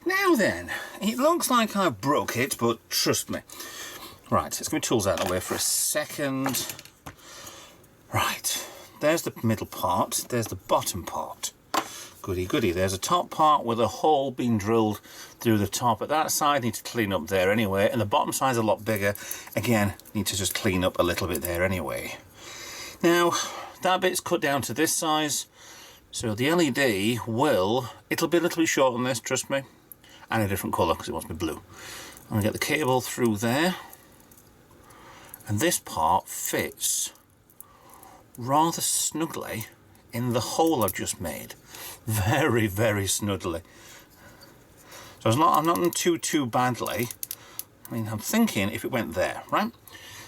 Now then, it looks like I broke it, but trust me. Right, let's get my tools out of the way for a second. Right, there's the middle part, there's the bottom part. Goody goody, there's a top part with a hole being drilled through the top. At that side, need to clean up there anyway, and the bottom side's a lot bigger. Again, need to just clean up a little bit there anyway. Now, that bit's cut down to this size, so the LED it'll be a little bit short on this, trust me. And a different colour because it wants to be blue. I'm going to get the cable through there, and this part fits rather snugly in the hole I've just made. Very, very snugly. So I'm not in too badly. I mean, I'm thinking if it went there, right?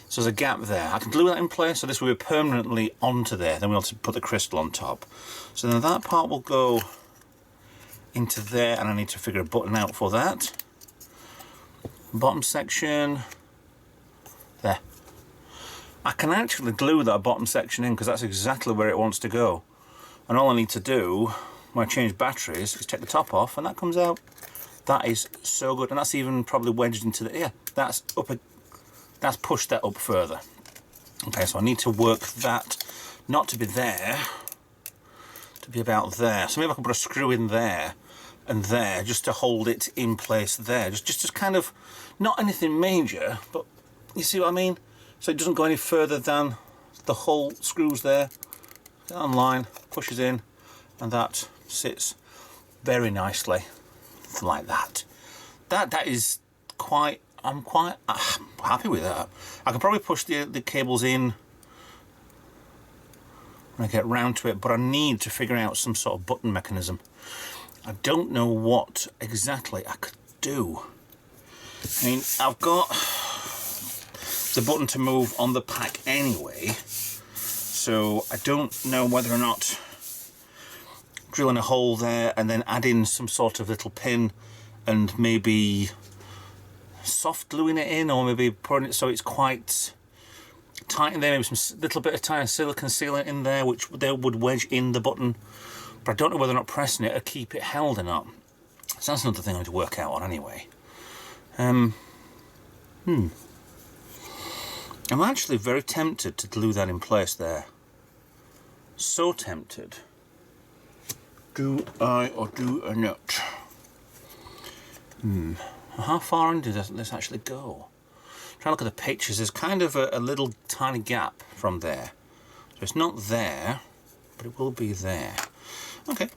So there's a gap there. I can glue that in place, so this will be permanently onto there. Then we'll have to put the crystal on top. So then that part will go into there, and I need to figure a button out for that. Bottom section there. I can actually glue that bottom section in because that's exactly where it wants to go, and all I need to do when I change batteries is take the top off and that comes out. That is so good, and that's even probably wedged into the, yeah, that's pushed that up further. Okay, so I need to work that not to be there, to be about there. So maybe I can put a screw in there and there just to hold it in place there. Just kind of, not anything major, but you see what I mean? So it doesn't go any further than the whole screws there. Get on line, pushes in, and that sits very nicely like that. That is quite, I'm quite happy with that. I can probably push the cables in when I get round to it, but I need to figure out some sort of button mechanism. I don't know what exactly I could do. I mean, I've got the button to move on the pack anyway, so I don't know whether or not drilling a hole there and then adding some sort of little pin and maybe soft gluing it in, or maybe putting it so it's quite tight in there, maybe some little bit of tiny silicone sealant in there which they would wedge in the button, but I don't know whether or not pressing it will keep it held or not. So that's another thing I need to work out on anyway. I'm actually very tempted to glue that in place there. So tempted. Do I or do I not? How far in does this actually go? Try to look at the pictures. There's kind of a little tiny gap from there. So it's not there, but it will be there. Okay.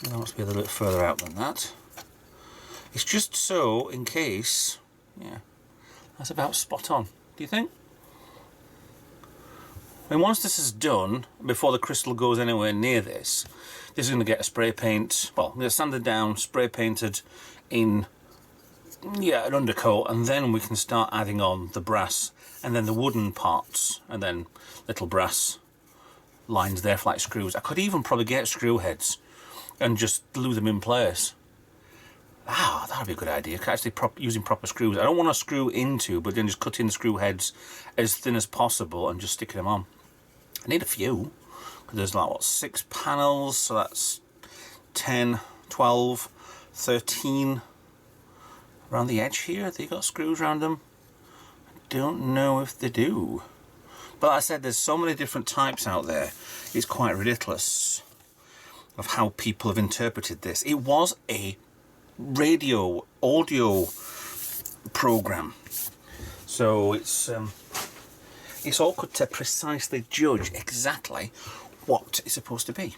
That must be a little bit further out than that. It's just so in case, yeah, that's about spot on. Do you think? I mean, once this is done, before the crystal goes anywhere near this, this is going to get a spray paint, well, I'm going to sand it down, spray painted in, yeah, an undercoat, and then we can start adding on the brass, and then the wooden parts, and then little brass lines there for like screws. I could even probably get screw heads and just glue them in place. Ah, that'd be a good idea. Actually, using proper screws. I don't want to screw into, but then just cutting the screw heads as thin as possible and just sticking them on. I need a few, because there's like, what, 6 panels, so that's 10, 12, 13 around the edge here. They got screws around them. I don't know if they do. But like I said, there's so many different types out there. It's quite ridiculous of how people have interpreted this. It was a radio audio program, so it's awkward to precisely judge exactly what it's supposed to be.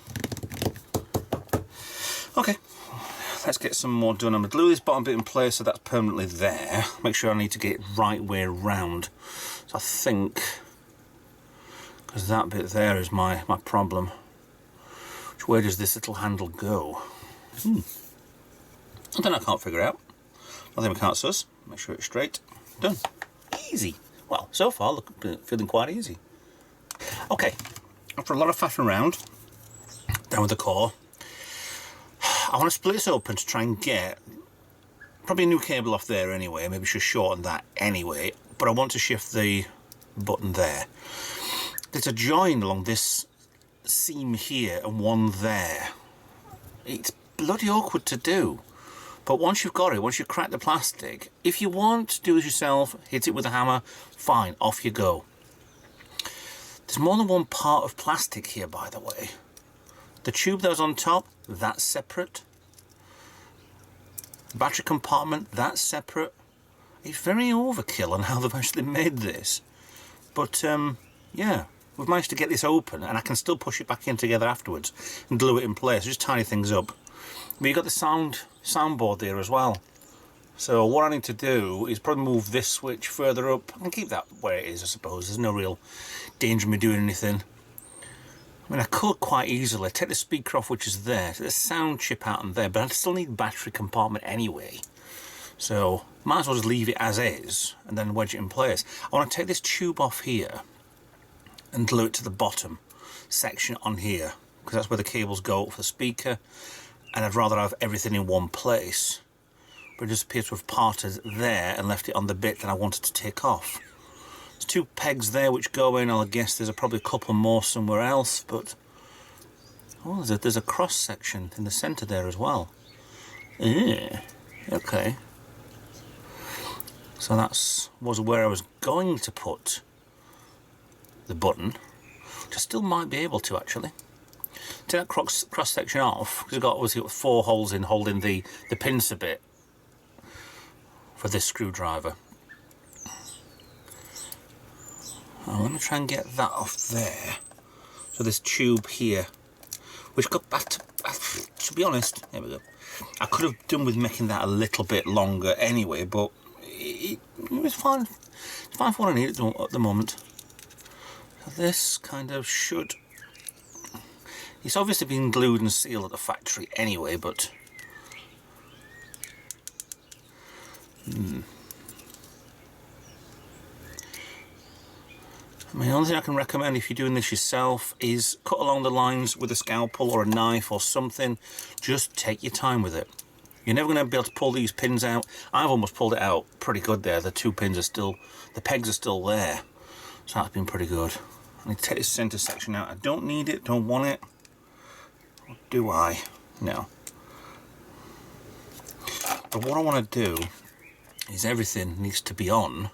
Okay, let's get some more done. I'm going to glue this bottom bit in place so that's permanently there. Make sure I need to get it right way around. So I think, because that bit there is my problem. Which way does this little handle go? Something I can't figure out. Nothing we can't suss. Make sure it's straight. Done. Easy. Well, so far, feeling quite easy. Okay, after a lot of faffing around, down with the core, I want to split this open to try and get probably a new cable off there anyway, maybe just shorten that anyway, but I want to shift the button there. There's a join along this seam here and one there. It's bloody awkward to do, but once you've got it, once you crack the plastic, if you want to do this yourself, hit it with a hammer, fine, off you go. There's more than one part of plastic here, by the way. The tube that was on top, that's separate. Battery compartment, that's separate. It's very overkill on how they've actually made this. But yeah, we've managed to get this open and I can still push it back in together afterwards and glue it in place, just tidy things up. But you've got the soundboard there as well. So what I need to do is probably move this switch further up and keep that where it is, I suppose. There's no real danger of me doing anything. I mean, I could quite easily take the speaker off, which is there, take the sound chip out and there, but I still need battery compartment anyway. So might as well just leave it as is and then wedge it in place. I want to take this tube off here and glue it to the bottom section on here, because that's where the cables go for the speaker, and I'd rather have everything in one place. But it just appears to have parted there and left it on the bit that I wanted to take off. There's two pegs there which go in. I'll guess there's probably a couple more somewhere else, but oh, there's a cross section in the centre there as well. Yeah, okay. So that was where I was going to put the button, which I still might be able to actually. Take that cross section off, because I've obviously got 4 holes in holding the pincer bit for this screwdriver. Oh, let me try and get that off there. So this tube here, which got back to be honest, there we go. I could have done with making that a little bit longer anyway, but it was fine. It's fine for what I need at the moment. So this kind of should... It's obviously been glued and sealed at the factory anyway, but... I mean, the only thing I can recommend if you're doing this yourself is cut along the lines with a scalpel or a knife or something. Just take your time with it. You're never going to be able to pull these pins out. I've almost pulled it out pretty good there. The 2 pins are still, the pegs are still there. So that's been pretty good. I need to take this centre section out. I don't need it, don't want it. Or do I? No. But what I want to do is everything needs to be on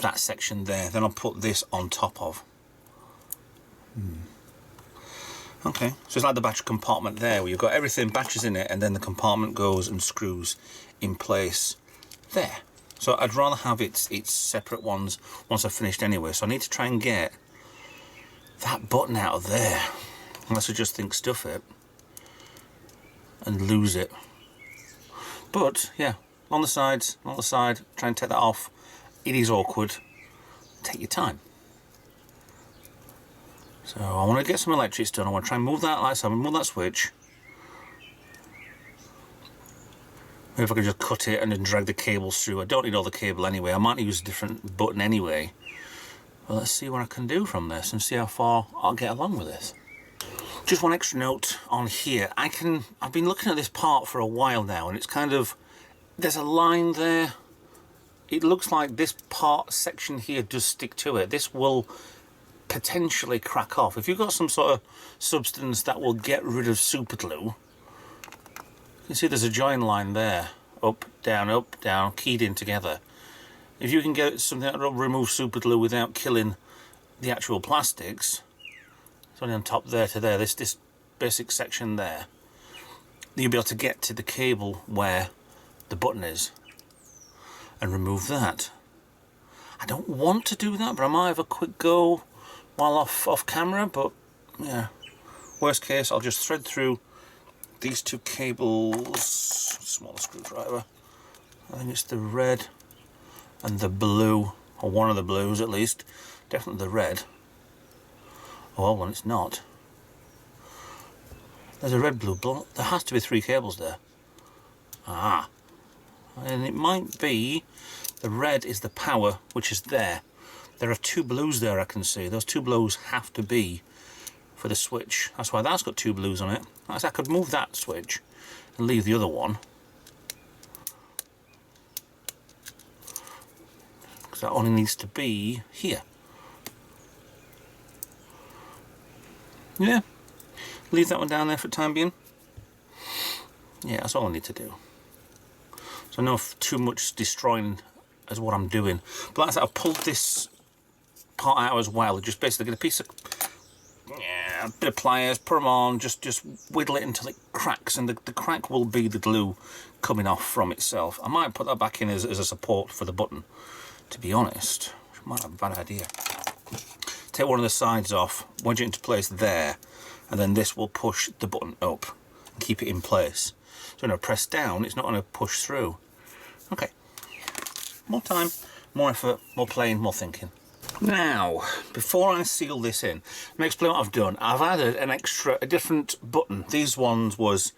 that section there. Then I'll put this on top of. Okay, so it's like the battery compartment there, where you've got everything, batteries in it, and then the compartment goes and screws in place there. So I'd rather have its separate ones once I've finished anyway. So I need to try and get that button out of there, unless I just think stuff it and lose it. But yeah, on the side, try and take that off. It is awkward. Take your time. So I want to get some electrics done. I want to try and move that, like I said, move that switch. Maybe if I can just cut it and then drag the cables through. I don't need all the cable anyway. I might use a different button anyway. But let's see what I can do from this and see how far I'll get along with this. Just one extra note on here. I've been looking at this part for a while now, and it's kind of, there's a line there. It looks like this part section here does stick to it. This will potentially crack off. If you've got some sort of substance that will get rid of super glue, you can see there's a join line there. Up, down, keyed in together. If you can get something that will remove super glue without killing the actual plastics, it's only on top there to there, this basic section there, you'll be able to get to the cable where the button is and remove that. I don't want to do that, but I might have a quick go while off camera, but yeah, worst case I'll just thread through these 2 cables, smaller screwdriver, I think it's the red and the blue, or one of the blues at least, definitely the red. Oh, well, it's not. There's a red, blue, black. There has to be 3 cables there. Ah. And it might be the red is the power, which is there. There are 2 blues there I can see. Those 2 blues have to be for the switch. That's why that's got 2 blues on it. I could move that switch and leave the other one. Because that only needs to be here. Yeah. Leave that one down there for the time being. Yeah, that's all I need to do. So no too much destroying as what I'm doing. But like I said, I pulled this part out as well. Just basically get a piece of, a bit of pliers, put them on, just whittle it until it cracks, and the crack will be the glue coming off from itself. I might put that back in as a support for the button, to be honest. Which might have a bad idea. Take one of the sides off, wedge it into place there, and then this will push the button up and keep it in place. So when I press down, it's not going to push through. Okay. More time, more effort, more playing, more thinking. Now, before I seal this in, let me explain what I've done. I've added a different button. These ones was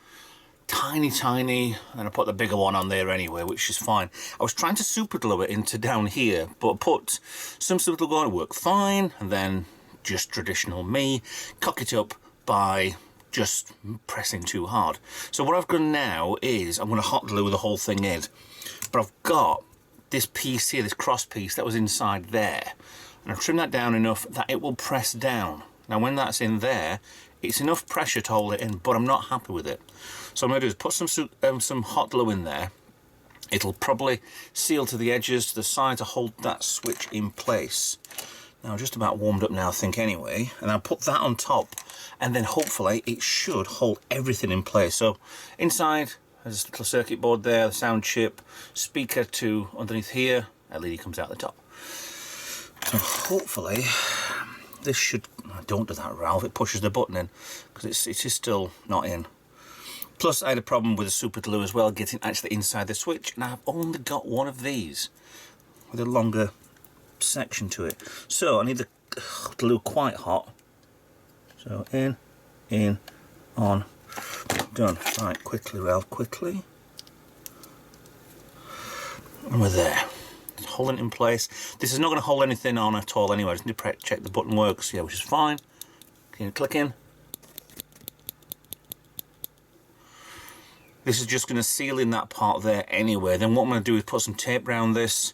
tiny, and I put the bigger one on there anyway, which is fine. I was trying to super glue it into down here, but put some super glue on, it worked fine, and then just traditional me, cock it up by just pressing too hard. So what I've done now is I'm going to hot glue the whole thing in, but I've got this piece here, this cross piece that was inside there, and I've trimmed that down enough that it will press down. Now when that's in there, it's enough pressure to hold it in, but I'm not happy with it. So what I'm going to do is put some hot glue in there. It'll probably seal to the edges, to the side, to hold that switch in place. Now just about warmed up now I think anyway, and I'll put that on top, and then hopefully it should hold everything in place. So inside there's a little circuit board there, the sound chip, speaker to underneath here, LED comes out the top. So hopefully this should, don't do that, Ralph, it pushes the button in, because it is still not in. Plus I had a problem with the super glue as well, getting actually inside the switch, and I've only got one of these with a longer section to it. So I need the glue quite hot. So in, on, done. Right, quickly, Ralph, quickly. And we're there. Just holding it in place. This is not going to hold anything on at all anyway. I just need to check the button works, yeah, which is fine. Can you click in? This is just going to seal in that part there anyway. Then what I'm going to do is put some tape around this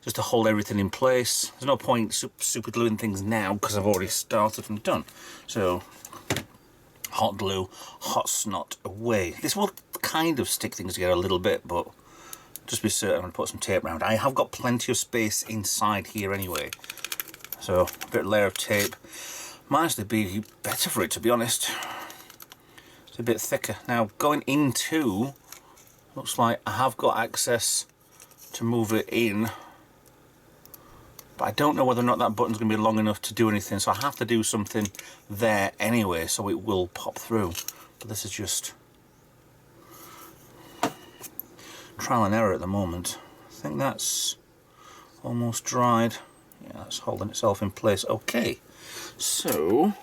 just to hold everything in place. There's no point super gluing things now because I've already started and done. So hot glue, hot snot away. This will kind of stick things together a little bit, but just be certain I'm going to put some tape around. I have got plenty of space inside here anyway, so a bit of layer of tape might actually be better for it, to be honest. It's a bit thicker. Now going into, looks like I have got access to move it in, but I don't know whether or not that button's going to be long enough to do anything, so I have to do something there anyway so it will pop through. But this is just trial and error at the moment. I think that's almost dried. Yeah, that's holding itself in place. Okay, so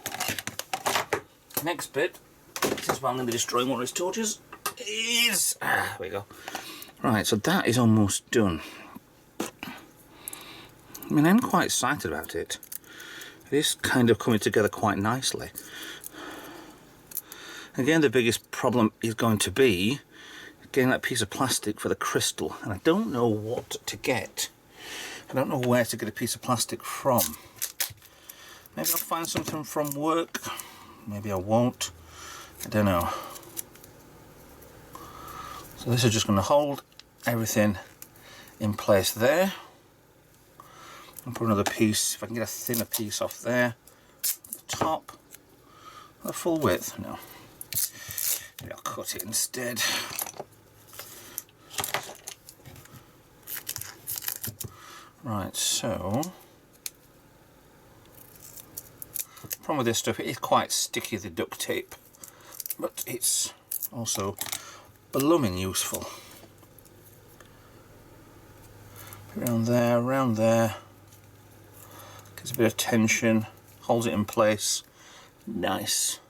next bit, this is where I'm going to be destroying one of his torches, is, there we go. Right, so that is almost done. I mean, I'm quite excited about it. It is kind of coming together quite nicely. Again, the biggest problem is going to be getting that piece of plastic for the crystal, and I don't know what to get. I don't know where to get a piece of plastic from. Maybe I'll find something from work, maybe I won't, I don't know. So this is just going to hold everything in place there. I'll put another piece, if I can get a thinner piece off there, at the top, a full width, no. Maybe I'll cut it instead. Right, so, the problem with this stuff, it is quite sticky, the duct tape, but it's also blooming useful. Around there, gives a bit of tension, holds it in place. Nice,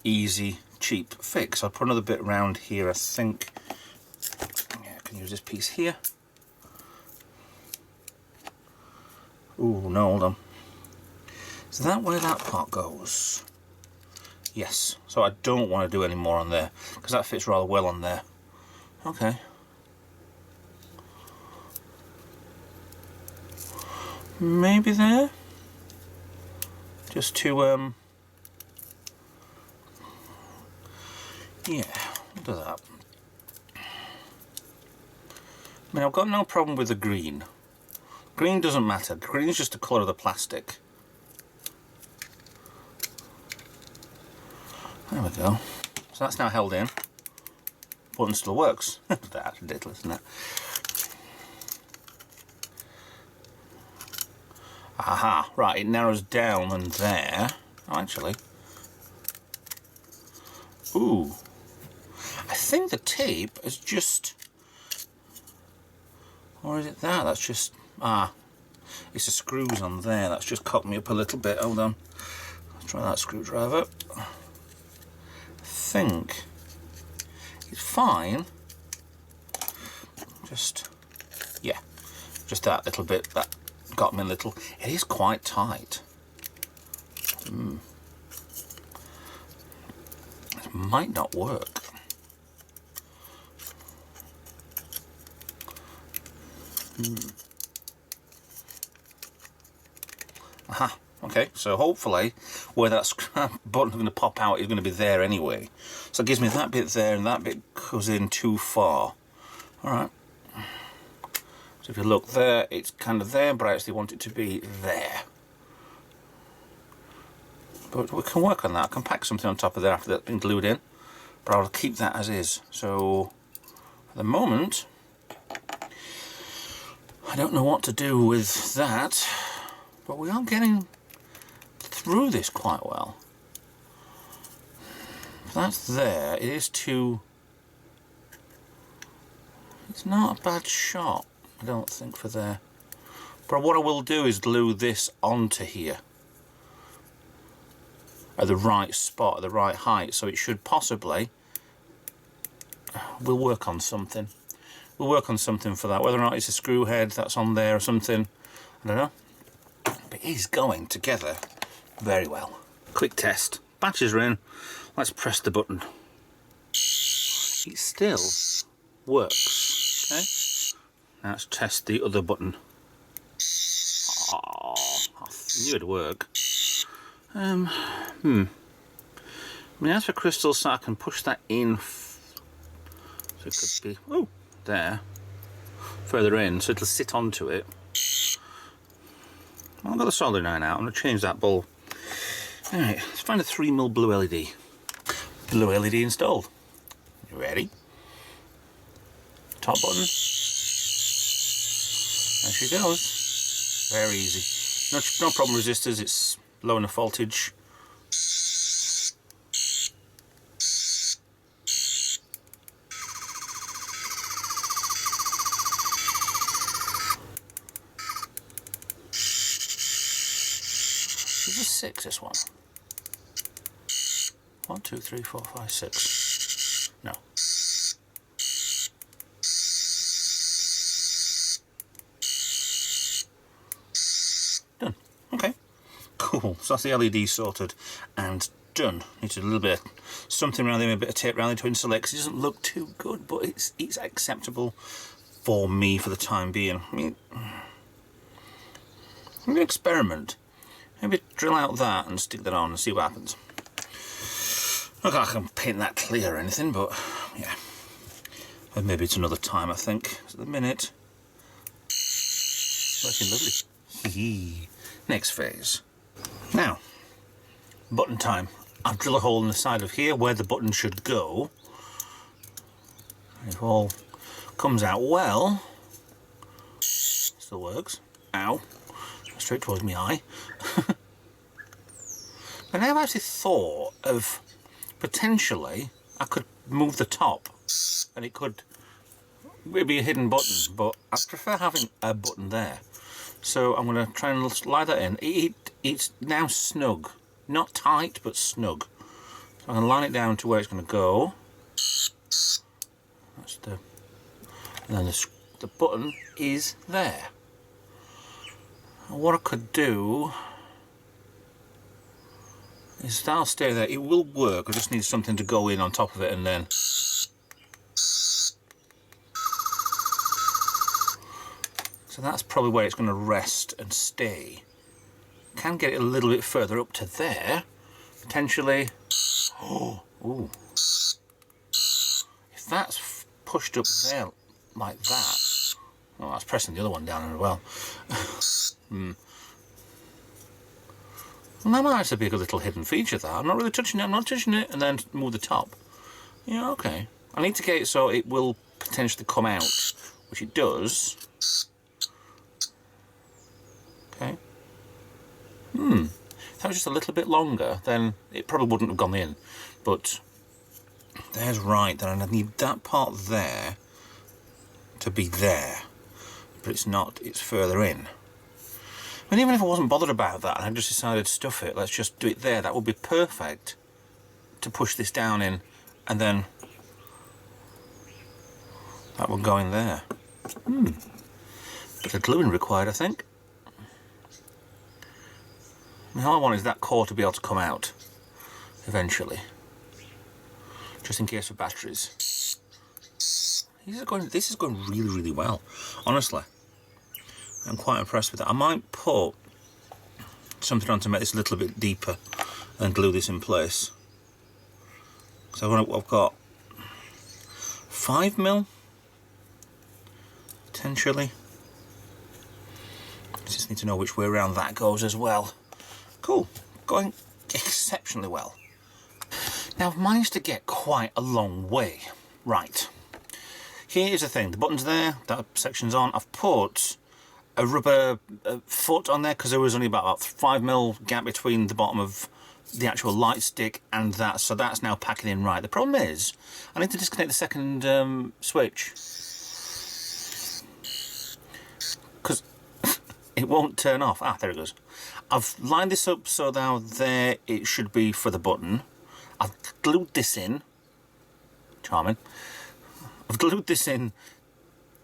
easy, cheap fix. I'll put another bit around here, I think. Yeah, I can use this piece here. Ooh, no, hold on. Is that where that part goes? Yes. So I don't want to do any more on there because that fits rather well on there. Okay. Maybe there? Just to, yeah, we'll do that. I mean, I've got no problem with the green. Green doesn't matter. Green is just the colour of the plastic. There we go. So that's now held in. Button still works. That's ridiculous, isn't it? Aha, right, it narrows down and there. Oh, actually. Ooh. I think the tape is just... Or is it that? That's just... Ah. It's the screws on there. That's just cocked me up a little bit. Hold on. Let's try that screwdriver. I think it's fine. Just... Yeah. Just that little bit. That got me a little... It is quite tight. It might not work. Aha, okay, so hopefully where that button's going to pop out is going to be there anyway. So it gives me that bit there and that bit goes in too far. Alright. So if you look there, it's kind of there, but I actually want it to be there. But we can work on that. I can pack something on top of there after that's been glued in, but I'll keep that as is. So at the moment, I don't know what to do with that, but we are getting through this quite well. If that's there, it is too... It's not a bad shot, I don't think, for there. But what I will do is glue this onto here. At the right spot, at the right height, so it should possibly... We'll work on something. We'll work on something for that, whether or not it's a screw head that's on there or something, I don't know. But it is going together very well. Quick test. Batteries are in. Let's press the button. It still works. Okay. Now let's test the other button. Oh, I knew it'd work. I mean, as for crystals, so I can push that in. So it could be, oh, there, further in, so it'll sit onto it. Well, I've got the soldering iron out. I'm going to change that bulb. Alright, let's find a 3mm blue LED. Blue LED installed. You ready? Top button. There she goes. Very easy. No problem resistors, it's low enough voltage. This is 6, this one. 1, 2, 3, 4, 5, 6. No. Done. Okay. Cool. So that's the LED sorted and done. Needs a little bit of something around there, a bit of tape around there to insulate, because it doesn't look too good, but it's acceptable for me for the time being. I mean, maybe experiment. Maybe drill out that and stick that on and see what happens. Not that I can paint that clear or anything, but yeah. And maybe it's another time, I think. At the minute, working lovely. Next phase. Now, button time. I'll drill a hole in the side of here where the button should go. If all comes out well, still works. Ow. Straight towards my eye. But I've actually thought of potentially I could move the top and it could be a hidden button, but I prefer having a button there. So I'm going to try and slide that in. It's now snug. Not tight, but snug. So I'm going to line it down to where it's going to go. That's the... And then the button is there. What I could do is that'll stay there. It will work. I just need something to go in on top of it, and then so that's probably where it's going to rest and stay. Can get it a little bit further up to there, potentially. Oh, ooh. If that's pushed up there like that, oh, that's pressing the other one down as well. Well, that might actually be a good little hidden feature, that. I'm not really touching it, I'm not touching it, and then move the top. Yeah, okay. I need to get it so it will potentially come out, which it does. Okay. If that was just a little bit longer, then it probably wouldn't have gone in. But there's right, then I need that part there to be there. But it's not, it's further in. I mean, even if I wasn't bothered about that and I just decided to stuff it, let's just do it there, that would be perfect to push this down in, and then that will go in there. Bit of gluing required, I think. I mean, all I want is that core to be able to come out eventually, just in case of batteries. This is going really, really well, honestly. I'm quite impressed with that. I might put something on to make this a little bit deeper and glue this in place. So I've got 5mm potentially. I just need to know which way around that goes as well. Cool, going exceptionally well. Now I've managed to get quite a long way. Right, here is the thing, the button's there, that section's on. I've put a rubber foot on there because there was only about 5mm gap between the bottom of the actual light stick and that, so that's now packing in right. The problem is I need to disconnect the second switch because it won't turn off. Ah, there it goes. I've lined this up so now there it should be for the button. I've glued this in, charming. I've glued this in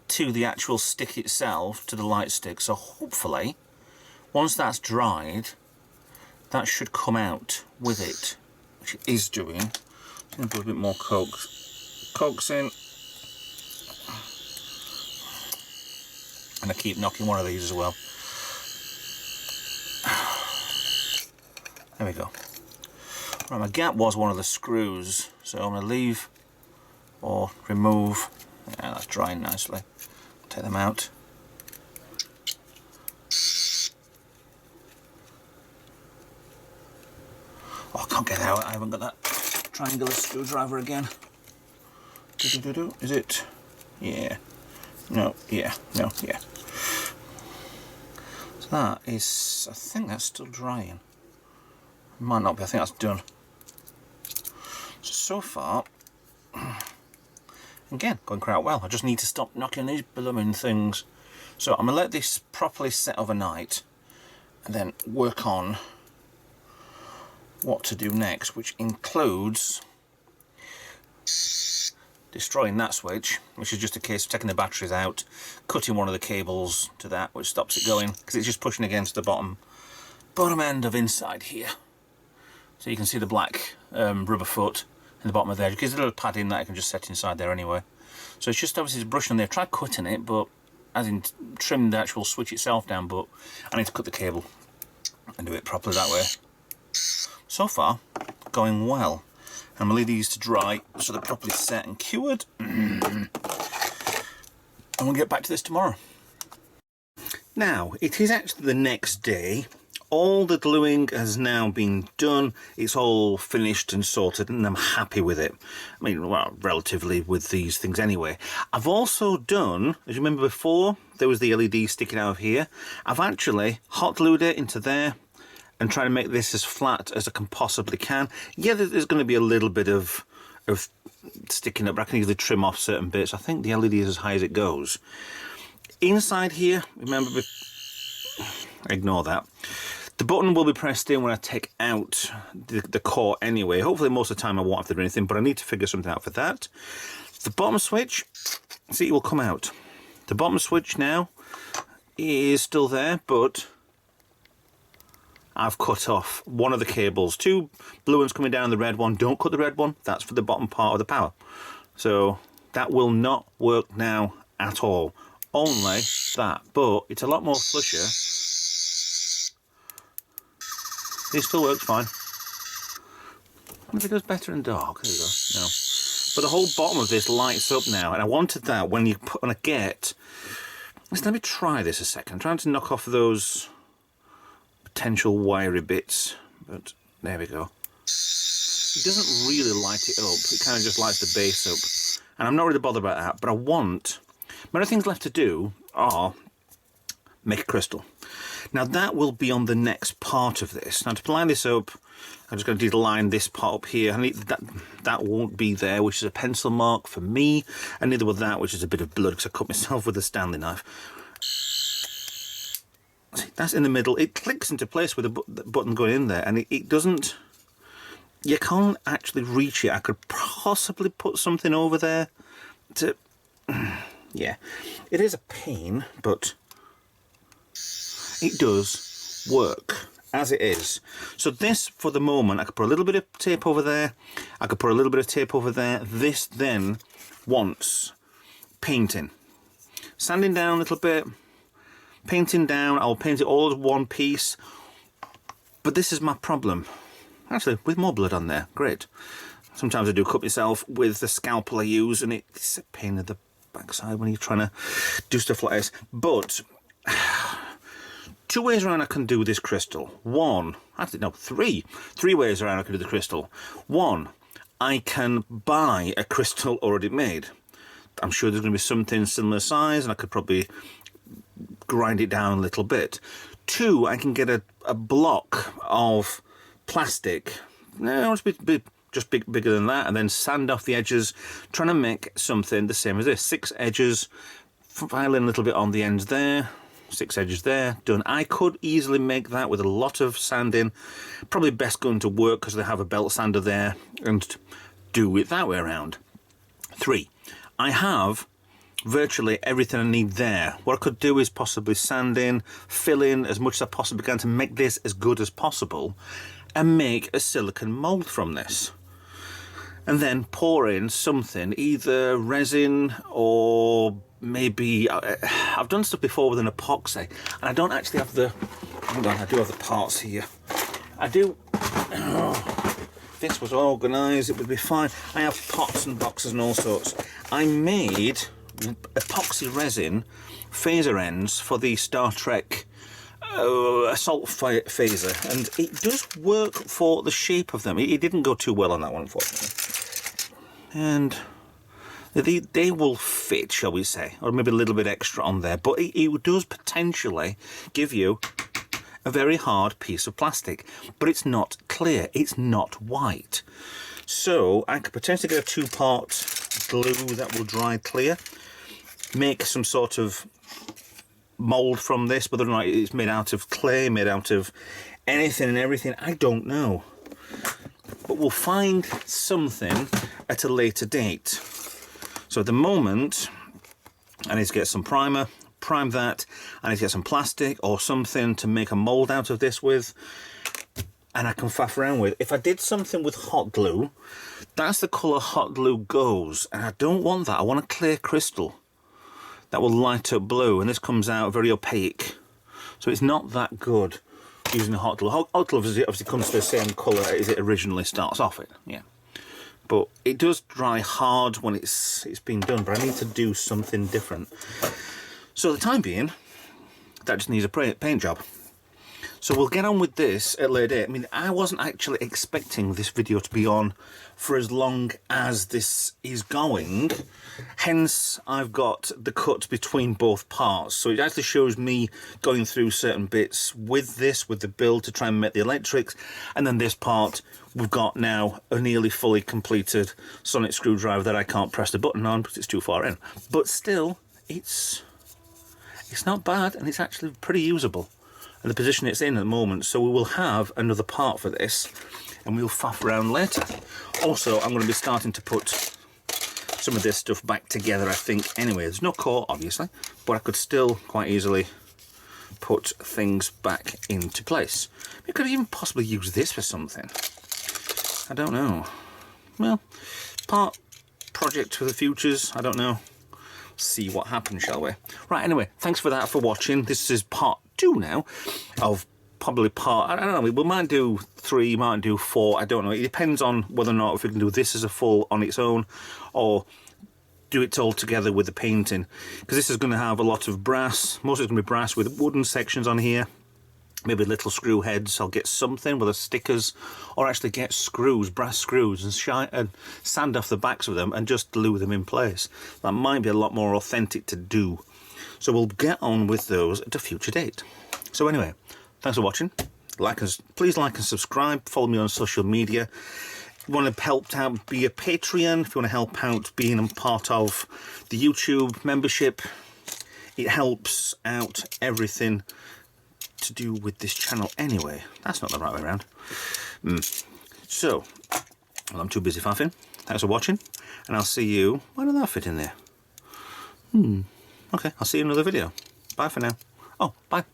to the actual stick itself, to the light stick, so hopefully once that's dried that should come out with it, which it is doing. I'm going to put a bit more coax in, and I keep knocking one of these as well. There we go. Right, my gap was one of the screws, so I'm going to leave or remove. Yeah, that's drying nicely. Take them out. Oh, I can't get out. I haven't got that triangular screwdriver again. Is it? Yeah. No. Yeah. No. Yeah. So that is. I think that's still drying. Might not be. I think that's done. So far. Again, going quite well. I just need to stop knocking these blooming things. So I'm going to let this properly set overnight and then work on what to do next, which includes destroying that switch, which is just a case of taking the batteries out, cutting one of the cables to that, which stops it going, because it's just pushing against the bottom end of inside here. So you can see the black rubber foot in the bottom of there. It gives a little padding that I can just set inside there anyway. So it's just obviously brushing on there. Try cutting it, but as in trim the actual switch itself down, but I need to cut the cable and do it properly that way. So far, going well. I'm going to leave these to dry so they're properly set and cured. And we'll get back to this tomorrow. Now, it is actually the next day. All the gluing has now been done. It's all finished and sorted, and I'm happy with it. I mean, well, relatively with these things anyway. I've also done, as you remember before, there was the LED sticking out of here. I've actually hot glued it into there and trying to make this as flat as I can possibly can. Yeah, there's going to be a little bit of sticking up, but I can easily trim off certain bits. I think the LED is as high as it goes. Inside here, remember, ignore that. The button will be pressed in when I take out the core anyway. Hopefully most of the time I won't have to do anything, but I need to figure something out for that. The bottom switch, see, it will come out. The bottom switch now is still there, but I've cut off one of the cables. 2 blue ones coming down, the red one. Don't cut the red one. That's for the bottom part of the power. So that will not work now at all. Only that. But it's a lot more flusher. It still works fine. If it does better in dark, there you go. No. But the whole bottom of this lights up now, and I wanted that when you put on a get. Let me try this a second. I'm trying to knock off those potential wiry bits, but there we go. It doesn't really light it up. It kind of just lights the base up, and I'm not really bothered about that. But I want. My other things left to do are make a crystal. Now that will be on the next part of this. Now to line this up, I'm just going to line this part up here. And that won't be there, which is a pencil mark for me, and neither will that, which is a bit of blood because I cut myself with a Stanley knife. See, that's in the middle. It clicks into place with the button going in there, and it doesn't. You can't actually reach it. I could possibly put something over there to. Yeah, it is a pain, but it does work as it is. So this, for the moment, I could put a little bit of tape over there. I could put a little bit of tape over there. This then wants painting. Sanding down a little bit, painting down. I'll paint it all as one piece. But this is my problem. Actually, with more blood on there, great. Sometimes I do cut myself with the scalpel I use, and it's a pain in the backside when you're trying to do stuff like this. But 2 ways around I can do this crystal. Three ways around I can do the crystal. One, I can buy a crystal already made. I'm sure there's going to be something similar size, and I could probably grind it down a little bit. 2, I can get a block of plastic. No, it's just bigger than that, and then sand off the edges, trying to make something the same as this. 6 edges, file in a little bit on the ends there. 6 edges there, done. I could easily make that with a lot of sanding. Probably best going to work because they have a belt sander there, and do it that way around. 3, I have virtually everything I need there. What I could do is possibly sand in, fill in as much as I possibly can to make this as good as possible, and make a silicone mold from this. And then pour in something, either resin or maybe I've done stuff before with an epoxy, and I don't actually have the. Hold on, I do have the parts here. I do. If this was organised, it would be fine. I have pots and boxes and all sorts. I made epoxy resin phaser ends for the Star Trek assault phaser, and it does work for the shape of them. It didn't go too well on that one, unfortunately. And they will fit, shall we say, or maybe a little bit extra on there, but it does potentially give you a very hard piece of plastic, but it's not clear, it's not white. So I could potentially get a 2-part glue that will dry clear, make some sort of mold from this, whether or not it's made out of clay, made out of anything and everything, I don't know. But we'll find something at a later date. So at the moment, I need to get some primer, prime that. I need to get some plastic or something to make a mold out of this with, and I can faff around with. If I did something with hot glue, that's the colour hot glue goes, and I don't want that. I want a clear crystal that will light up blue, and this comes out very opaque. So it's not that good using the hot glue. Hot glue obviously comes to the same colour as it originally starts off in, yeah. But it does dry hard when it's been done, but I need to do something different. So the time being, that just needs a paint job. So we'll get on with this at a later date. I mean, I wasn't actually expecting this video to be on for as long as this is going. Hence, I've got the cut between both parts. So it actually shows me going through certain bits with this, with the build to try and make the electrics. And then this part, we've got now a nearly fully completed sonic screwdriver that I can't press the button on because it's too far in. But still, it's not bad, and it's actually pretty usable. And the position it's in at the moment, so we will have another part for this, and we'll faff around later. Also, I'm going to be starting to put some of this stuff back together, I think, anyway. There's no core, obviously, but I could still quite easily put things back into place. We could even possibly use this for something. I don't know. Well, part project for the futures, I don't know. See what happens, shall we? Right, anyway, thanks for watching. This is part 2 now of probably I don't know, we might do 3, might do 4, I don't know. It depends on whether or not if we can do this as a full on its own or do it all together with the painting, because this is going to have a lot of brass. Most of it's going to be brass with wooden sections on here, maybe little screw heads. I'll get something with the stickers, or actually get screws, brass screws, and sand off the backs of them and just glue them in place. That might be a lot more authentic to do, so we'll get on with those at a future date. So anyway, thanks for watching. Please like and subscribe. Follow me on social media. If you want to help out, be a Patreon. If you want to help out being a part of the YouTube membership, it helps out everything to do with this channel anyway. That's not the right way around. So, well, I'm too busy faffing. Thanks for watching, and I'll see you. Why did that fit in there? Okay, I'll see you in another video. Bye for now. Oh, bye.